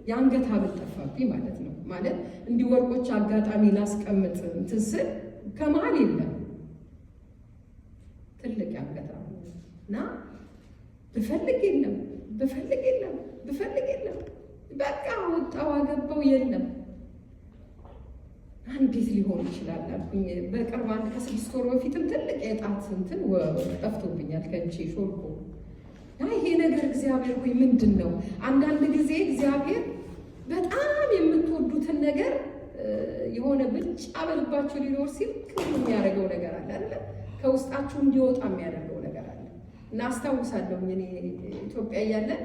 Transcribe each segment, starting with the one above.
የአንገት ሐብል ጠፋብኝ ማለት ነው። ማለት እንዲህ ወርቆች አጋጣሚ ላስቀምጥ እንትን ስል ከመሀል የለም ትልቅ የአንገት ሐብል እና ብፈልግ የለም በቃ ወጣው አገባው የለም። እንዴት ሊሆን ይችላል አልኩኝ። በቅርብ አንድ ከ6 ወር በፊትም ትልቅ የጣት እንትን ጠፍቶብኛል ከእጄ ሾልኮ። ይሄ ነገር እግዚአብሔር ሆይ ምንድን ነው? አንዳንድ ጊዜ እግዚአብሔር በጣም የምትወዱትን ነገር የሆነ ብልጫ በልባችሁ ሊኖር ሲል የሚያደርገው ነገር አለ አይደል? ከውስጣችሁ እንዲወጣ የሚያደርገው ነገር አለ። እና አስታውሳለሁ እኔ ኢትዮጵያ እያለን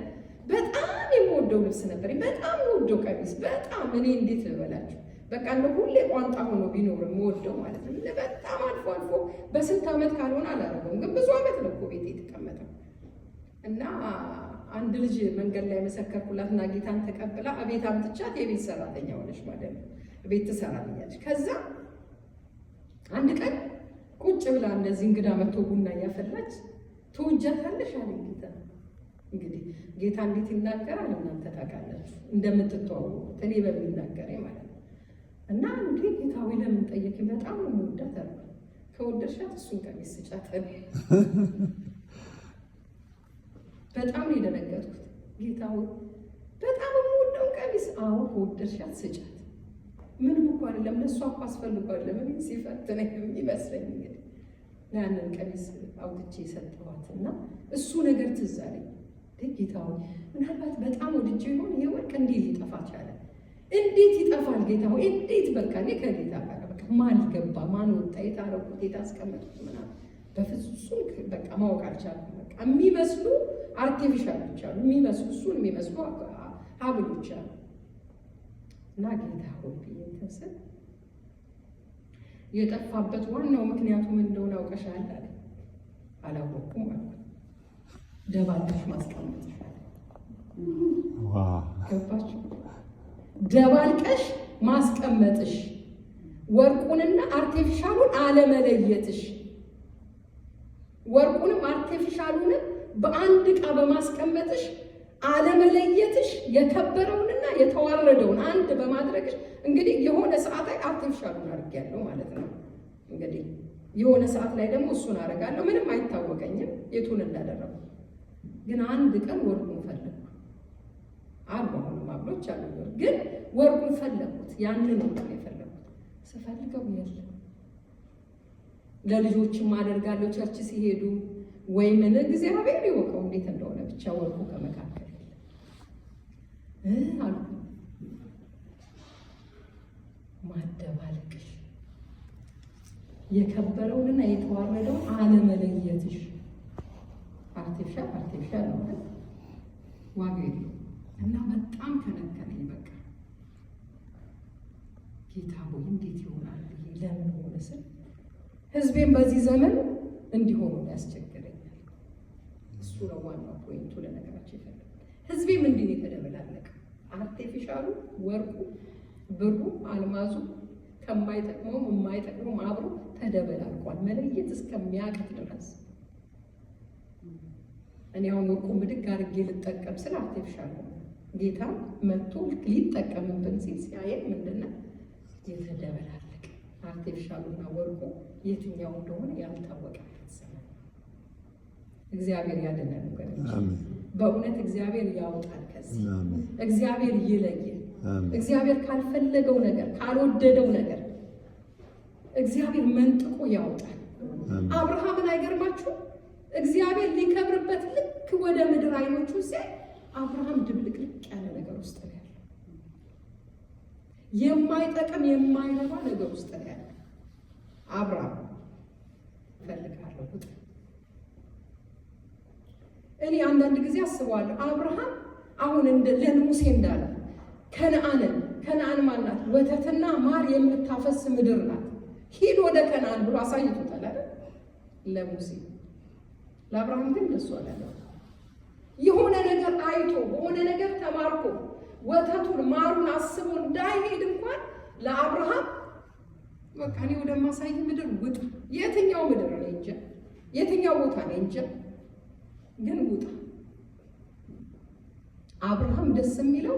በጣም የምወደው ልብስ ነበር፣ በጣም የምወደው ቀሚስ፣ በጣም እኔ እንዴት ልበላችሁ በቃ እንደ ሁሌ ቋንጣ ሆኖ ቢኖር የምወደው ማለት ነው። በጣም አልፎ አልፎ በስንት ዓመት ካልሆነ አላደረገውም፣ ግን ብዙ ዓመት ነው እኮ ቤት የተቀመጠው። እና አንድ ልጅ መንገድ ላይ መሰከርኩላትና ጌታን ተቀብላ እቤት አምጥቻት የቤት ሰራተኛ ሆነች ማለት ነው። ቤት ትሰራልኛለች። ከዛ አንድ ቀን ቁጭ ብላ እንደዚህ እንግዳ መጥቶ ቡና እያፈላች ትወጃታለሽ አለኝ ጌታ። እንግዲህ ጌታ እንዴት ይናገራል እናንተ ታውቃላችሁ፣ እንደምትተዋወቁት እኔ በሚናገረኝ ማለት ነው። እና እንዴ ጌታ ወይ ለምን ጠየቅኝ? በጣም ነው የምወዳት አለ። ከወደድሻት እሱን ቀሚስ ስጫት። በጣም ነው የደነገጥኩት። ጌታ ሆይ በጣም የምወደው ቀሚስ፣ አዎ ከወደድሻት ስጫት። ምንም እኮ አይደለም፣ ለእሷ እኮ አስፈልጓል። ለምን ሲፈትነኝ የሚመስለኝ እንግዲህ ያንን ቀሚስ አውጥቼ የሰጠኋት እና እሱ ነገር ትዝ አለኝ። ጌታ ሆይ ምናልባት በጣም ወድጄ ይሆን ይሄ ወርቅ እንዴት ሊጠፋ ቻለ? እንዴት ይጠፋል ጌታ ሆይ? እንዴት በቃ እኔ ከጌታ ጋር በቃ ማን ገባ ማን ወጣ የታረቁት የታስቀመጡት ምናምን በፍጹም በቃ ማወቅ አልቻልኩም። በቃ የሚመስሉ አርቲፊሻሎች አሉ፣ የሚመስሉ እሱን የሚመስሉ ሀብሎች አሉ። እና ጌታ ሆይ ብዬ ተስል የጠፋበት ዋናው ምክንያቱ ምን እንደሆነ አውቀሻል አለ። አላወቅኩም አልኩት። ደባልቀሽ ማስቀመጥ ይሻላል። ገባችሁ? ደባልቀሽ ማስቀመጥሽ፣ ወርቁንና አርቲፊሻሉን አለመለየትሽ፣ ወርቁንም አርቲፊሻሉንም በአንድ ዕቃ በማስቀመጥሽ አለመለየትሽ፣ የከበረውንና የተዋረደውን አንድ በማድረግሽ እንግዲህ የሆነ ሰዓት ላይ አርቲፊሻሉን አድርጌያለሁ ማለት ነው። እንግዲህ የሆነ ሰዓት ላይ ደግሞ እሱን አደርጋለሁ። ምንም አይታወቀኝም የቱን እንዳደረጉ። ግን አንድ ቀን ወርቁን ፈለግኩ። አሁንም አብሎች አሉ፣ ግን ወርቁን ፈለግኩት። ያንን ነው የፈለግኩት። ስፈልገው የለም። ለልጆችም አደርጋለሁ ቸርች ሲሄዱ ወይ ምን እግዚአብሔር ይወቀው እንዴት እንደሆነ ብቻ ወርቁ ከመካከል የለም አልኩ። ማደባለቅሽ፣ የከበረውንና የተዋረደውን አለመለየትሽ፣ አርቲፊሻል ነው ዋጋ የለውም። እና በጣም ከነከነኝ። በቃ ጌታ ሆይ እንዴት ይሆናል ይሄ? ለምን ሆነ ስል ህዝቤን በዚህ ዘመን እንዲሆኑ ያስቸግረኛል። እሱ ነው ዋናው ፖይንቱ። ለነገራችን ይፈልጋል ህዝቤም እንዲህ ነው የተደበላለቀ። አርቲፊሻሉ፣ ወርቁ፣ ብሩ፣ አልማዙ ከማይጠቅመውም የማይጠቅመውም አብሮ ተደበላልቋል፣ መለየት እስከሚያቅት ድረስ። እኔ አሁን ወርቁን ብድግ አድርጌ ልጠቀም ስለ አርቲፊሻል ነው። ጌታ መጥቶ ሊጠቀምብን ሲል ሲያየን ምንድነው የተደበላለቀ አርቲፊሻሉና ወርቁ የትኛው እንደሆነ ያልታወቀበት ዘመን። እግዚአብሔር ያድነን ወገኖች። በእውነት እግዚአብሔር ያውጣል ከዚህ። እግዚአብሔር ይለየን። እግዚአብሔር ካልፈለገው ነገር ካልወደደው ነገር እግዚአብሔር መንጥቆ ያውጣል። አብርሃምን አይገርማችሁ? እግዚአብሔር ሊከብርበት ልክ ወደ ምድር አይኖቹ ሲያይ አብርሃም ድብልቅልቅ ያለ ነገር ውስጥ ነው ያለው። የማይጠቅም የማይረባ ነገር ውስጥ ነው ያለው። አብርሃም እፈልጋለሁ ውጣ። እኔ አንዳንድ ጊዜ አስበዋለሁ አብርሃም አሁን ለሙሴ እንዳለ ከነአን ማናት? ወተትና ማር የምታፈስ ምድር ናት፣ ሂድ ወደ ከነአን ብሎ አሳይቶታል አይደል ለሙሴ። ለአብርሃም ግን እንደሱ አይደለም። የሆነ ነገር አይቶ በሆነ ነገር ተማርኮ ወተቱን ማሩን አስቦ እንዳይሄድ እንኳን ለአብርሃም በቃ እኔ ወደማሳይ ምድር ውጣ። የትኛው ምድር ነው እንጂ የትኛው ቦታ ነው እንጂ ግን ውጣ። አብርሃም ደስ የሚለው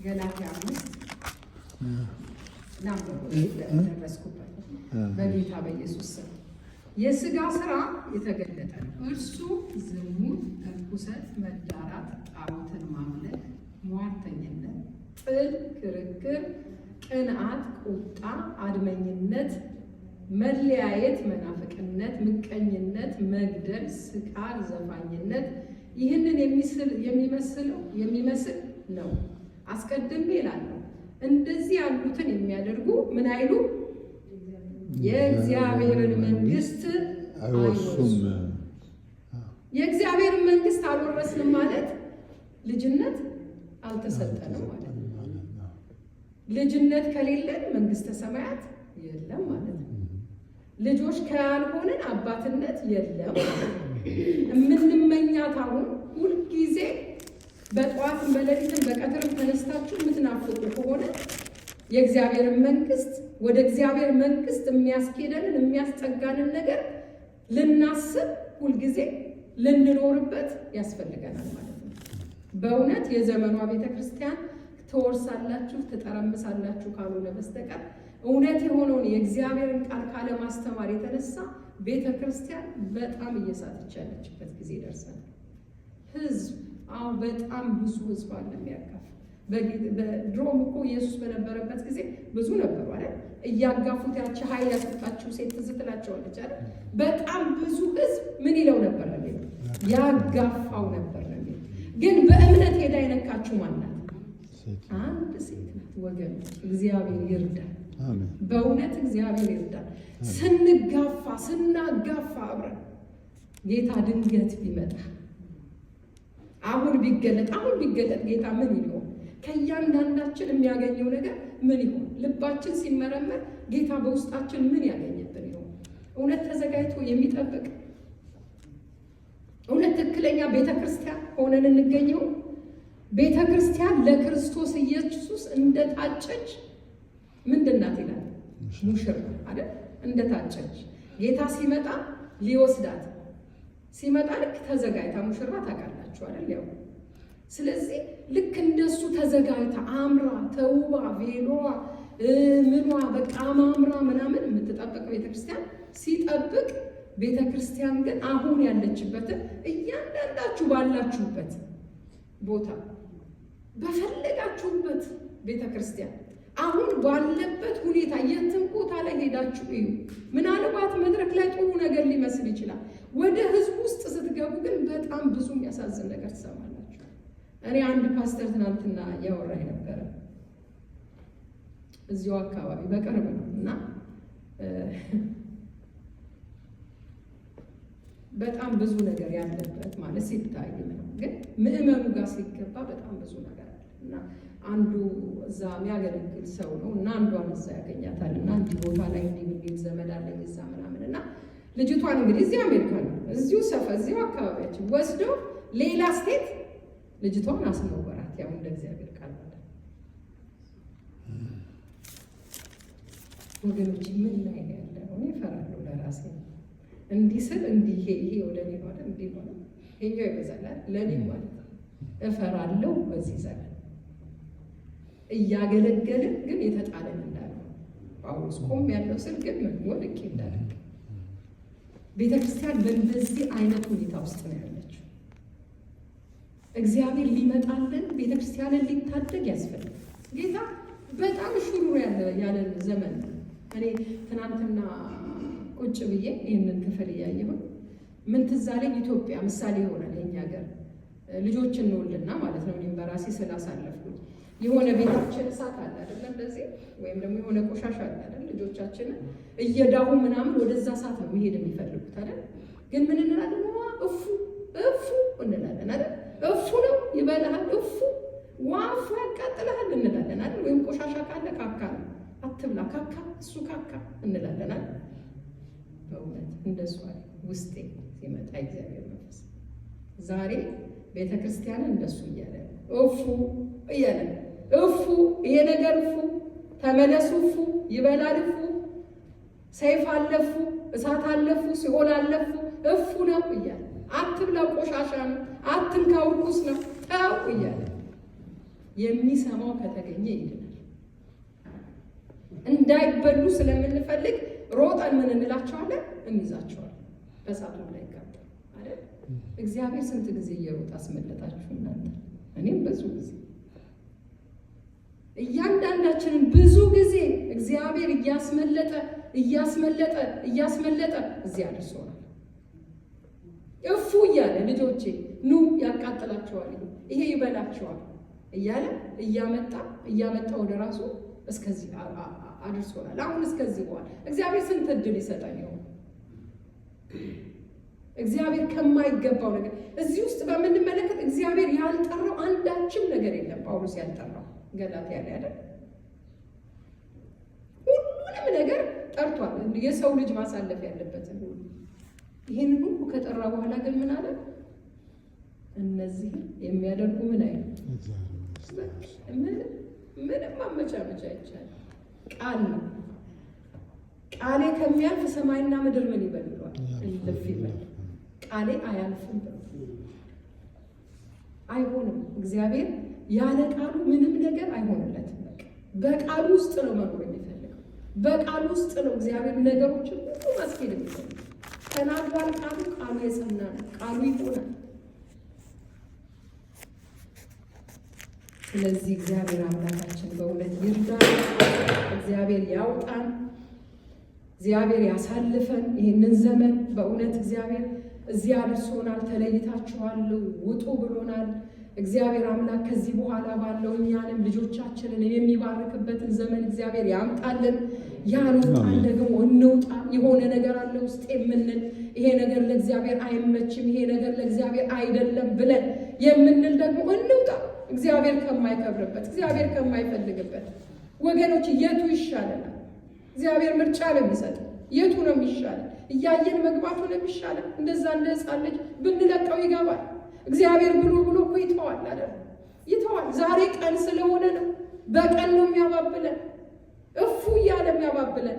ገላትያ 5 ደረስኩበት። በጌታ በኢየሱስ ስም የሥጋ ሥራ የተገለጠ ነው። እርሱ ዝሙት፣ ርኩሰት፣ መዳራት፣ ጣዖትን ማምለክ፣ ሟርተኝነት፣ ጥል፣ ክርክር፣ ቅንዓት፣ ቁጣ፣ አድመኝነት፣ መለያየት፣ መናፍቅነት፣ ምቀኝነት፣ መግደል፣ ስካር፣ ዘፋኝነት ይህንን የሚመስል ነው። አስቀድሜ እላለሁ እንደዚህ ያሉትን የሚያደርጉ ምን አይሉ የእግዚአብሔርን መንግስት አይወርሱም። የእግዚአብሔርን መንግስት አልወረስንም ማለት ልጅነት አልተሰጠንም ማለት ነው። ልጅነት ከሌለን መንግስተ ሰማያት የለም ማለት ነው። ልጆች ካልሆንን አባትነት የለም። የምንመኛት አሁን ሁልጊዜ በጠዋትም በሌሊትም በቀትርም ተነስታችሁ የምትናፍቁ ከሆነ የእግዚአብሔርን መንግስት ወደ እግዚአብሔር መንግስት የሚያስኬደንን የሚያስጠጋንን ነገር ልናስብ ሁልጊዜ ልንኖርበት ያስፈልገናል ማለት ነው። በእውነት የዘመኗ ቤተ ክርስቲያን ትወርሳላችሁ ትጠረምሳላችሁ ካልሆነ በስተቀር እውነት የሆነውን የእግዚአብሔርን ቃል ካለማስተማር የተነሳ ቤተ ክርስቲያን በጣም እየሳተች ያለችበት ጊዜ ደርሰናል። ህዝብ በጣም ብዙ ህዝብ አለ የሚያካፍ። በድሮም እኮ ኢየሱስ በነበረበት ጊዜ ብዙ ነበሩ አይደል? እያጋፉት ያቺ ኃይል ያሰጣችው ሴት ትዝ ትላቸዋለች አይደል? በጣም ብዙ ህዝብ ምን ይለው ነበር ነው ያጋፋው ነበር ነው። ግን በእምነት ሄዳ የነካችው ማናት? አንድ ሴት ናት። ወገን እግዚአብሔር ይርዳል። በእውነት እግዚአብሔር ይርዳል። ስንጋፋ ስናጋፋ አብረን ጌታ ድንገት ቢመጣ አሁን ቢገለጥ ጌታ ምን ይሆን? ከእያንዳንዳችን የሚያገኘው ነገር ምን ይሆን? ልባችን ሲመረመር ጌታ በውስጣችን ምን ያገኘብን ይሆን? እውነት ተዘጋጅቶ የሚጠብቅ እውነት ትክክለኛ ቤተ ክርስቲያን ሆነን እንገኘው? ቤተ ክርስቲያን ለክርስቶስ ኢየሱስ እንደታጨች ምንድናት ይላል? ሙሽራ አይደል? እንደታጨች ጌታ ሲመጣ ሊወስዳት ሲመጣ ልክ ተዘጋጅታ ሙሽራ ታውቃላችሁ አይደል? ያው ስለዚህ ልክ እንደሱ ተዘጋጅታ አምራ ተውባ ቬሎዋ ምኗ በቃ አማምራ ምናምን የምትጠብቅ ቤተክርስቲያን ሲጠብቅ ቤተክርስቲያን ግን አሁን ያለችበትን እያንዳንዳችሁ ባላችሁበት ቦታ በፈለጋችሁበት ቤተክርስቲያን አሁን ባለበት ሁኔታ የትም ቦታ ላይ ሄዳችሁ እዩ። ምናልባት መድረክ ላይ ጥሩ ነገር ሊመስል ይችላል። ወደ ህዝብ ውስጥ ስትገቡ ግን በጣም ብዙ የሚያሳዝን ነገር ትሰማላችሁ። እኔ አንድ ፓስተር ትናንትና እያወራኝ ነበረ እዚሁ አካባቢ በቅርብ ነው እና በጣም ብዙ ነገር ያለበት ማለት ሲታይ ነው። ግን ምዕመኑ ጋር ሲገባ በጣም ብዙ ነገር አለ እና አንዱ እዛ የሚያገለግል ሰው ነው እና አንዷን እዛ ያገኛታል እና አንድ ቦታ ላይ እንዲህ ዘመድ አለኝ እዛ ምናምን እና ልጅቷን እንግዲህ እዚህ አሜሪካ ነው እዚሁ ሰፈር እዚሁ አካባቢያችን ወስደው ሌላ ስቴት ልጅቷን አስነወራት። ያው እንደ እግዚአብሔር ቃል ማለት ወገኖች ምን ላይ ያለ ነው? እፈራለሁ ለራሴ እንዲህ ስል እንዲህ ይሄ ወደ እኔ ማለት እንዲህ ማለት ይሄኛው ይበዛላል ለእኔ ማለት እፈራለሁ። በዚህ ዘመን እያገለገልን ግን የተጣለን እንዳለ ጳውሎስ ቆም ያለው ስል ግን ወድቄ እንዳለ ቤተክርስቲያን በእንደዚህ አይነት ሁኔታ ውስጥ ነው ያለችው። እግዚአብሔር ሊመጣልን ቤተክርስቲያንን ሊታደግ ያስፈልጋል። ጌታ በጣም ሹሩር ያለን ዘመን ነው። እኔ ትናንትና ቁጭ ብዬ ይህንን ክፍል እያየሁ ምን ትዝ አለኝ? ኢትዮጵያ ምሳሌ ይሆናል የኛ ሀገር ልጆች እንወልድና ማለት ነው። እኔም በራሴ ስላሳለፍኩኝ የሆነ ቤታችን እሳት አለ አይደል? እንደዚህ ወይም ደግሞ የሆነ ቆሻሻ አለ አይደል? ልጆቻችንን እየዳሁ ምናምን ወደዛ እሳት ነው መሄድ የሚፈልጉት አይደል? ግን ምን እንላለን? እፉ እፉ እንላለን አይደል? እፉ ነው ይበላል፣ እፉ ዋፍ ያቃጥልሃል እንላለን አይደል? ወይም ቆሻሻ ካለ ካካ ነው አትብላ፣ ካካ እሱ ካካ እንላለን አይደል? በእውነት እንደሱ አይደል? ውስጤ ሲመጣ እግዚአብሔር መንፈስ ዛሬ ቤተክርስቲያንን እንደሱ እያለ እፉ እያለ እፉ ይሄ ነገር እፉ ተመለሱ፣ እፉ ይበላል፣ እፉ ሰይፍ አለፉ፣ እሳት አለፉ፣ ሲኦል አለፉ፣ እፉ ነው እያለ አትብላው፣ ቆሻሻ ነው፣ አትንካው፣ ርኩስ ነው፣ ተው እያለ የሚሰማው ከተገኘ ይድናል። እንዳይበሉ ስለምንፈልግ ሮጠን ምን እንላቸዋለን? እንይዛቸዋለን። በእሳቱ ላይ ይቃጠሉ አይደል? እግዚአብሔር ስንት ጊዜ እየሮጠ አስመለጣችሁ እናንተ? እኔም ብዙ ጊዜ፣ እያንዳንዳችንን ብዙ ጊዜ እግዚአብሔር እያስመለጠ እዚህ አድርሶናል። እፉ እያለ ልጆቼ ኑ ያቃጥላቸዋል፣ ይሄ ይበላቸዋል እያለ እያመጣ ወደ ራሱ እስከዚህ አድርሶናል። አሁን እስከዚህ በኋላ እግዚአብሔር ስንት እድል ይሰጠን ይሆን? እግዚአብሔር ከማይገባው ነገር እዚህ ውስጥ በምንመለከት እግዚአብሔር ያልጠራው አንዳችም ነገር የለም። ጳውሎስ ያልጠራው ገላትያ ላይ አይደል? ሁሉንም ነገር ጠርቷል፣ የሰው ልጅ ማሳለፍ ያለበትን ሁሉ። ይህን ሁሉ ከጠራ በኋላ ግን ምን አለ? እነዚህ የሚያደርጉ ምን አይነት ምንም ማመቻመቻ አይቻልም። ቃል ነው። ቃሌ ከሚያልፍ ሰማይና ምድር ምን ይበልሏል? እልፍ ይበል። ቃሌ አያልፍም፣ አይሆንም። እግዚአብሔር ያለ ቃሉ ምንም ነገር አይሆንለትም። በቃሉ ውስጥ ነው መኖር የሚፈልገው። በቃሉ ውስጥ ነው እግዚአብሔር ነገሮችን ሁሉ ማስኬድ የሚፈልገው። ተናግሯል። ቃሉ የጸና ነው። ቃሉ ይሆናል። ስለዚህ እግዚአብሔር አምላካችን በእውነት ይርዳን። እግዚአብሔር ያውጣን። እግዚአብሔር ያሳልፈን ይህንን ዘመን። በእውነት እግዚአብሔር እዚህ አድርሶናል። ተለይታችኋል ውጡ ብሎናል። እግዚአብሔር አምላክ ከዚህ በኋላ ባለው እኛንም ልጆቻችንን የሚባርክበትን ዘመን እግዚአብሔር ያምጣልን። ያልወጣን ደግሞ እንውጣ። የሆነ ነገር አለ ውስጥ የምንል ይሄ ነገር ለእግዚአብሔር አይመችም፣ ይሄ ነገር ለእግዚአብሔር አይደለም ብለን የምንል ደግሞ እንውጣ። እግዚአብሔር ከማይከብርበት፣ እግዚአብሔር ከማይፈልግበት ወገኖች የቱ ይሻለናል? እግዚአብሔር ምርጫ ነው የሚሰጥ። የቱ ነው የሚሻለን? እያየን መግባቱ ነው የሚሻለን? እንደዛ እንደ ሕፃን ልጅ ብንለቀው ይገባል። እግዚአብሔር ብሎ እኮ ይተዋል አይደል? ይተዋል። ዛሬ ቀን ስለሆነ ነው። በቀን ነው የሚያባብለን፣ እፉ እያለ የሚያባብለን።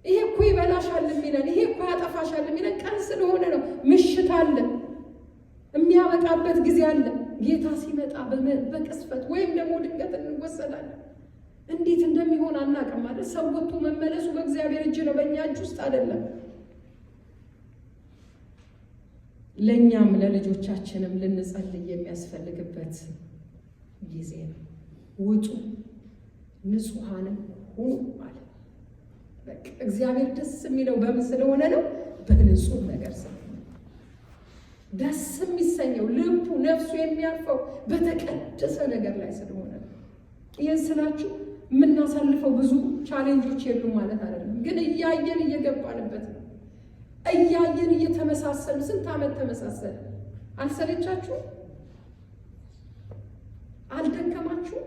ይሄ እኮ ይበላሻል የሚለን፣ ይሄ እኮ ያጠፋሻል የሚለን ቀን ስለሆነ ነው። ምሽት አለ፣ የሚያበቃበት ጊዜ አለ። ጌታ ሲመጣ በቅስፈት ወይም ደግሞ ድንገት እንወሰዳለን። እንዴት እንደሚሆን አናውቅም ማለት ሰው ወጥቶ መመለሱ በእግዚአብሔር እጅ ነው፣ በእኛ እጅ ውስጥ አይደለም። ለእኛም ለልጆቻችንም ልንጸልይ የሚያስፈልግበት ጊዜ ነው። ውጡ፣ ንጹሐንም ሁኑ ማለት በቃ እግዚአብሔር ደስ የሚለው በምን ስለሆነ ነው? በንጹህ ነገር ስለሆነ ደስ የሚሰኘው ልቡ ነፍሱ የሚያርፈው በተቀደሰ ነገር ላይ ስለሆነ ነው። ይህን ስላችሁ የምናሳልፈው ብዙ ቻሌንጆች የሉም ማለት አይደለም፣ ግን እያየን እየገባንበት ነው። እያየን እየተመሳሰሉ ስንት ዓመት ተመሳሰለ። አልሰለቻችሁ? አልደከማችሁ?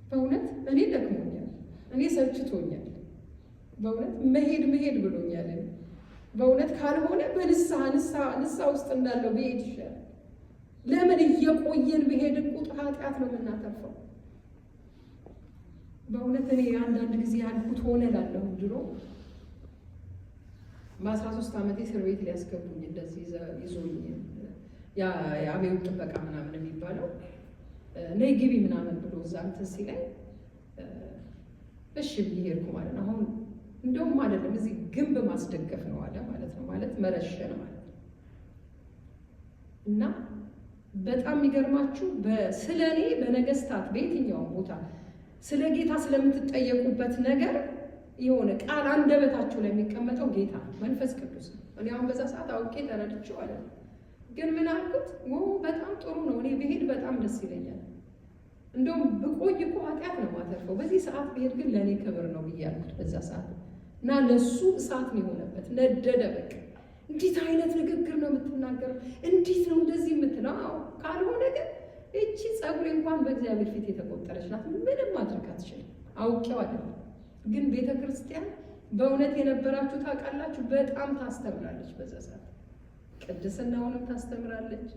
በእውነት እኔ ደክሞኛል፣ እኔ ሰልችቶኛል። በእውነት መሄድ ብሎኛል። በእውነት ካልሆነ በንስሐ ውስጥ እንዳለው ብሄድ ይሻላል። ለምን እየቆየን ብሄድን ቁጥር ኃጢአት ነው የምናተርፈው። በእውነት እኔ አንዳንድ ጊዜ ያልኩት ሆነ ላለሁ ድሮ በ13 ዓመቴ እስር ቤት ሊያስገቡኝ እንደዚህ ይዞኝ የአብዮት ጥበቃ ምናምን የሚባለው ነይ ግቢ ምናምን ብሎ እዛ እንትን ሲለኝ እሺ ብዬ ሄድኩ ማለት ነው። አሁን እንደውም አይደለም እዚህ ግንብ ማስደገፍ ነው አለ ማለት ነው፣ ማለት መረሸን ማለት ነው። እና በጣም የሚገርማችሁ ስለ እኔ በነገስታት በየትኛውም ቦታ ስለ ጌታ ስለምትጠየቁበት ነገር የሆነ ቃል አንደበታችሁ ላይ የሚቀመጠው ጌታ መንፈስ ቅዱስ ነው። እኔ አሁን በዛ ሰዓት አውቄ ተረድቼው አለ። ግን ምን አልኩት? በጣም ጥሩ ነው፣ እኔ ብሄድ በጣም ደስ ይለኛል። እንደውም ብቆይ እኮ ኃጢአት ነው ማተርፈው፣ በዚህ ሰዓት ብሄድ ግን ለእኔ ክብር ነው ብዬ አልኩት በዛ ሰዓት። እና ለሱ እሳት ነው የሆነበት፣ ነደደ። በቃ እንዴት አይነት ንግግር ነው የምትናገረው? እንዴት ነው እንደዚህ የምትለው? ካልሆነ ግን እቺ ጸጉሬ እንኳን በእግዚአብሔር ፊት የተቆጠረች ናት፣ ምንም ማድረግ አትችልም። አውቄው አይደለም ግን ቤተ ክርስቲያን በእውነት የነበራችሁ ታውቃላችሁ፣ በጣም ታስተምራለች። በዛ ሰዓት ቅድስናውንም ታስተምራለች፣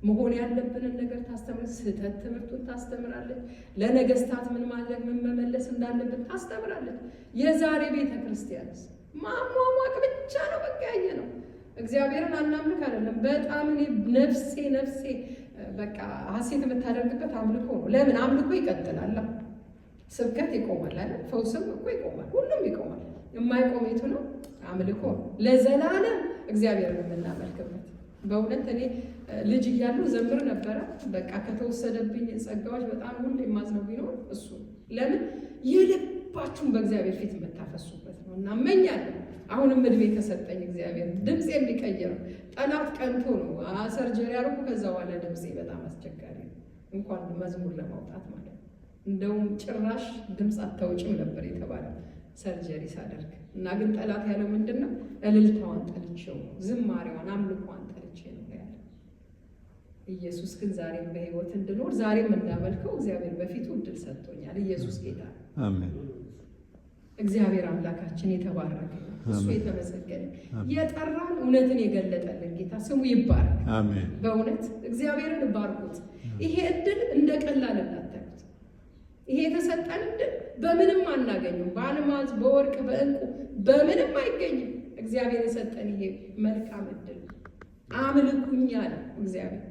መሆን ያለብንን ነገር ታስተምራለች፣ ስህተት ትምህርቱን ታስተምራለች፣ ለነገስታት ምን ማድረግ ምን መመለስ እንዳለብን ታስተምራለች። የዛሬ ቤተ ክርስቲያንስ ማሟሟቅ ብቻ ነው በቃ ያየ ነው። እግዚአብሔርን አናምልክ አይደለም። በጣም እኔ ነፍሴ በቃ ሐሴት የምታደርግበት አምልኮ ነው። ለምን አምልኮ ይቀጥላል። ስብከት ይቆማል አይደል? ፈውስም እኮ ይቆማል። ሁሉም ይቆማል። የማይቆም የቱ ነው? አምልኮ ነው። ለዘላለም እግዚአብሔርን የምናመልክበት። በእውነት እኔ ልጅ እያለሁ ዘምር ነበረ። በቃ ከተወሰደብኝ ጸጋዎች በጣም ሁሉ የማዝነው ቢኖር እሱ ለምን የልባችሁን በእግዚአብሔር ፊት የምታፈሱበት ነው። እና እመኛለሁ አሁንም እድሜ ከሰጠኝ እግዚአብሔር ድምፅ የሚቀይረው ጠላት ቀንቶ ነው ሰርጀሪ ያደረኩ። ከዛ በኋላ ድምፄ በጣም አስቸጋሪ ነው፣ እንኳን መዝሙር ለማውጣት ማለት ነው። እንደውም ጭራሽ ድምፅ አታውጭም ነበር የተባለው ሰርጀሪ ሳደርግ። እና ግን ጠላት ያለው ምንድን ነው? እልልታዋን ጠልቼው፣ ዝማሬዋን፣ አምልኳን ጠልቼ ነው ያለ። ኢየሱስ ግን ዛሬም በህይወት እንድኖር ዛሬም እንዳመልከው እግዚአብሔር በፊቱ እድል ሰጥቶኛል። ኢየሱስ ጌታ አሜን። እግዚአብሔር አምላካችን የተባረከ እሱ የተመሰገነ የጠራን እውነትን የገለጠልን ጌታ ስሙ ይባረክ። አሜን። በእውነት እግዚአብሔርን ባርኩት። ይሄ እድል እንደ ቀላል እንዳታዩት። ይሄ የተሰጠን እድል በምንም አናገኙም። በአልማዝ በወርቅ በእንቁ በምንም አይገኝም። እግዚአብሔር የሰጠን ይሄ መልካም እድል። አምልኩኝ ያለው እግዚአብሔር፣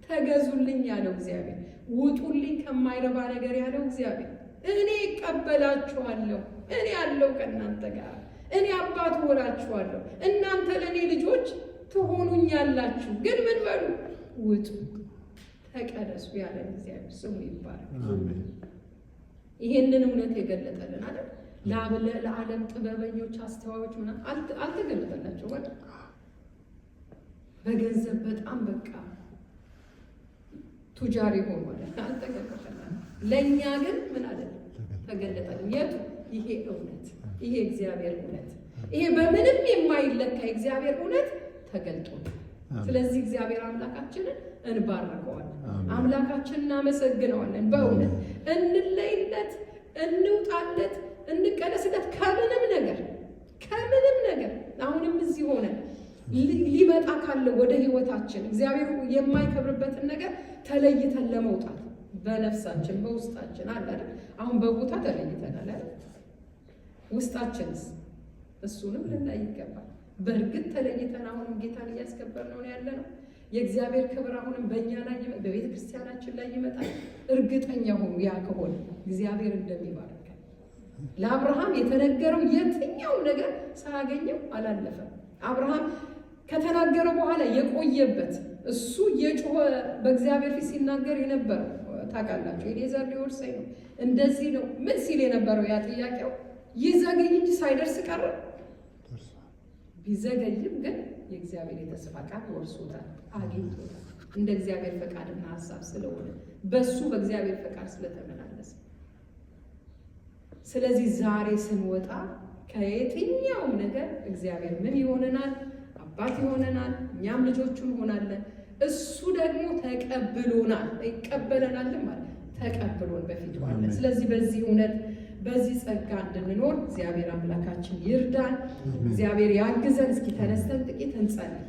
ተገዙልኝ ያለው እግዚአብሔር፣ ውጡልኝ ከማይረባ ነገር ያለው እግዚአብሔር፣ እኔ እቀበላችኋለሁ፣ እኔ ያለው ከእናንተ ጋር፣ እኔ አባት ሆናችኋለሁ፣ እናንተ ለእኔ ልጆች ትሆኑኛላችሁ። ግን ምን በሉ? ውጡ፣ ተቀደሱ ያለን እግዚአብሔር ስሙ ይባላል። ይሄንን እውነት የገለጠልን አይደል? ለዓለም ጥበበኞች አስተዋዮች ምናምን አልተገለጠላቸው። ወደ በገንዘብ በጣም በቃ ቱጃሪ ሆኗል፣ አልተገለጠላቸው። ለእኛ ግን ምን አለ? ተገለጠልን። የቱ? ይሄ እውነት፣ ይሄ እግዚአብሔር እውነት፣ ይሄ በምንም የማይለካ እግዚአብሔር እውነት ተገልጦ። ስለዚህ እግዚአብሔር አምላካችንን እንባርከዋለን፣ አምላካችንን እናመሰግነዋለን። በእውነት እንለይለት፣ እንውጣለት፣ እንቀደስለት ከምንም ነገር አሁንም እዚህ ሆነ ሊመጣ ካለ ወደ ህይወታችን እግዚአብሔር የማይከብርበትን ነገር ተለይተን ለመውጣት በነፍሳችን በውስጣችን አለ አይደል? አሁን በቦታ ተለይተናል አይደል? ውስጣችንስ እሱንም ልናይ ይገባል። በእርግጥ ተለይተን አሁንም ጌታን እያስከበር ነው ያለ ነው። የእግዚአብሔር ክብር አሁንም በእኛ ላይ በቤተ ክርስቲያናችን ላይ ይመጣል። እርግጠኛ ሆኑ። ያ ከሆነ እግዚአብሔር እንደሚባርከን። ለአብርሃም የተነገረው የትኛው ነገር ሳያገኘው አላለፈም። አብርሃም ከተናገረው በኋላ የቆየበት እሱ የጮኸ በእግዚአብሔር ፊት ሲናገር የነበረው ታውቃላችሁ። ኤሌዘር ሊወርሰኝ ነው እንደዚህ ነው ምን ሲል የነበረው ያ ጥያቄው ይዘገይ እንጂ ሳይደርስ ቀረ። ቢዘገይም ግን የእግዚአብሔር የተስፋ ቃል ወርሶታል፣ አግኝቶታል። እንደ እግዚአብሔር ፈቃድና ሀሳብ ስለሆነ በሱ በእግዚአብሔር ፈቃድ ስለተመላለሰ። ስለዚህ ዛሬ ስንወጣ ከየትኛውም ነገር እግዚአብሔር ምን ይሆነናል? አባት ይሆነናል። እኛም ልጆቹ እንሆናለን። እሱ ደግሞ ተቀብሎናል፣ ይቀበለናል ማለት ተቀብሎን በፊቱ አለ። ስለዚህ በዚህ እውነት በዚህ ጸጋ እንድንኖር እግዚአብሔር አምላካችን ይርዳን፣ እግዚአብሔር ያግዘን። እስኪ ተነስተን ጥቂት እንጸልይ።